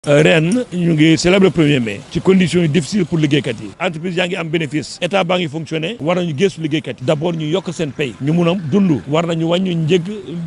ren ñu ngi célébrer le 1er mai ci conditions difficiles pour liggéeykat yi entreprise yaa ngi am bénéfice état baa ngi fonctionner war nañu gëstu liggéeykat yi d'abord ñu yokk seen pay ñu mun a dund war nañu wàññi njëg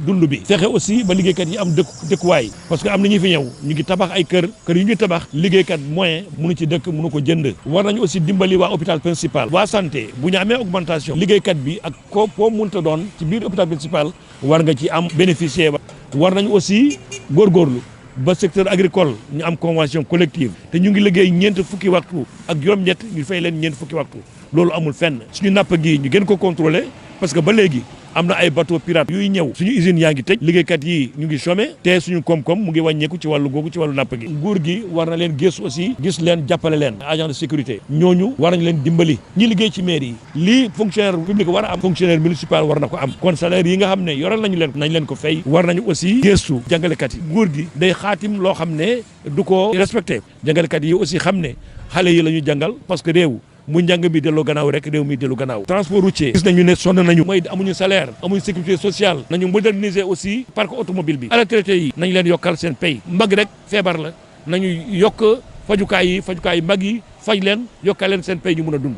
dund bi fexe aussi ba liggéeykat yi am dëkkuwaay parce que am na ñu fi ñëw ñu ngi tabax ay kër yu ñu tabax liggéeykat moyen mënu ci dëkk mënu ko jënd war nañu aussi dimbali waa hôpital principal waa santé bu ñu amee augmentation liggéeykat bi ak koo mënta doon ci biir hôpital principal war nga ci am bénéficier war nañu aussi góorgóorlu ba secteur agricole ñu am convention collective te ñu ngi liggéey ñeent fukki waxtu ak juróom-ñett ñu fay leen ñeent fukki waxtu loolu amul fenn suñu napp gi ñu gën ko contrôler parce que ba léegi am na ay bateau pirate yuy ñëw suñu usine yaa ngi tëj liggéeykat yi ñu ngi chômé te suñu koom-koom mu ngi wàññeeku ci wàllu googu ci wàllu napp gi nguur gi war na leen gëstu aussi gis leen jàppale leen agent de sécurité ñooñu war nañ leen dimbali ñi liggéey ci mairie yi lii fonctionnaire public war a am fonctionnaire municipal war na ko am kon salaire yi nga xam ne yoral nañu leen nañ leen ko fay war nañu aussi gëstu jàngalekat yi nguur gi day xaatim loo xam ne du ko respecté jàngalekat yi aussi xam ne xale yi la ñu jàngal parce que réew mu njàng bi delloo gannaaw rek réew mi delloo gannaaw transport routier gis nañu ne sonn nañu mooy amuñu salaire amuñu sécurité sociale nañu moderniser aussi parc automobile bi retraités yi nañ leen yokkal seen pay mag rek feebar la nañu yokk fajukaay yi mag yi faj leen yokkal leen seen pay ñu mun a dund.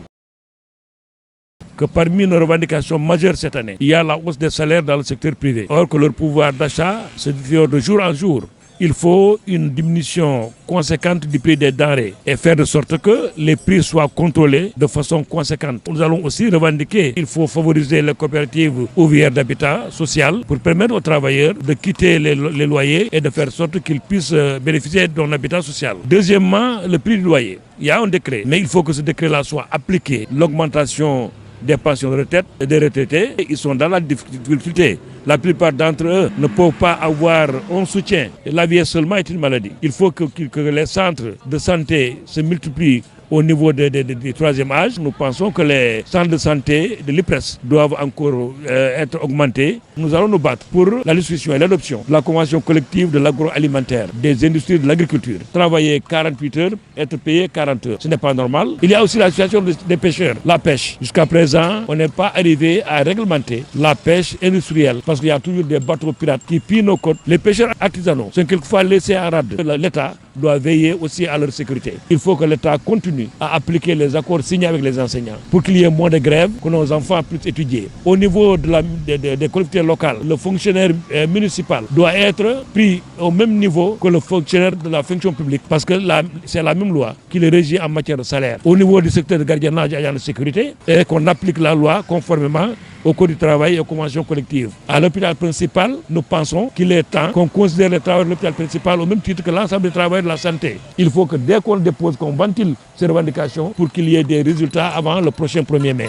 Que parmi nos revendications majeures cette année, il y a la hausse des salaires dans le secteur privé. Or que leur pouvoir d'achat se détériore de jour en jour. Il faut une diminution conséquente du prix des denrées et faire de sorte que les prix soient contrôlés de façon conséquente. Nous allons aussi revendiquer qu'il faut favoriser les coopératives ouvrières d'habitat social pour permettre aux travailleurs de quitter les loyers et de faire sorte qu'ils puissent bénéficier d'un habitat social. Deuxièmement, le prix du loyer. Il y a un décret, mais il faut que ce décret-là soit appliqué. L'augmentation des pensions de retraite et des retraités, ils sont dans la difficulté. La plupart d'entre eux ne peuvent pas avoir un soutien. La vieillesse seulement est une maladie. Il faut que les centres de santé se multiplient au niveau du troisième âge. Nous pensons que les centres de santé de l'IPRES doivent encore être augmentés. Nous allons nous battre pour la distribution et l'adoption de la convention collective de l'agroalimentaire, des industries de l'agriculture. Travailler 48 heures, être payé 40 heures. Ce n'est pas normal. Il y a aussi la situation des pêcheurs. La pêche. Jusqu'à présent, on n'est pas arrivé à réglementer la pêche industrielle parce qu'il y a toujours des bateaux pirates qui pillent nos côtes. Les pêcheurs artisanaux sont quelquefois laissés en rade. L'État doit veiller aussi à leur sécurité. Il faut que l'État continue à appliquer les accords signés avec les enseignants pour qu'il y ait moins de grèves, que nos enfants puissent étudier. Au niveau des collectivités locales, le fonctionnaire municipal doit être pris au même niveau que le fonctionnaire de la fonction publique parce que c'est la même loi qui le régit en matière de salaire. Au niveau du secteur de gardiennage et de sécurité, et qu'on applique la loi conformément au Code du travail et aux conventions collectives. À l'hôpital principal, nous pensons qu'il est temps qu'on considère les travailleurs de l'hôpital principal au même titre que l'ensemble des travailleurs de la santé. Il faut que dès qu'on dépose, qu'on ventile ces revendications pour qu'il y ait des résultats avant le prochain 1er mai.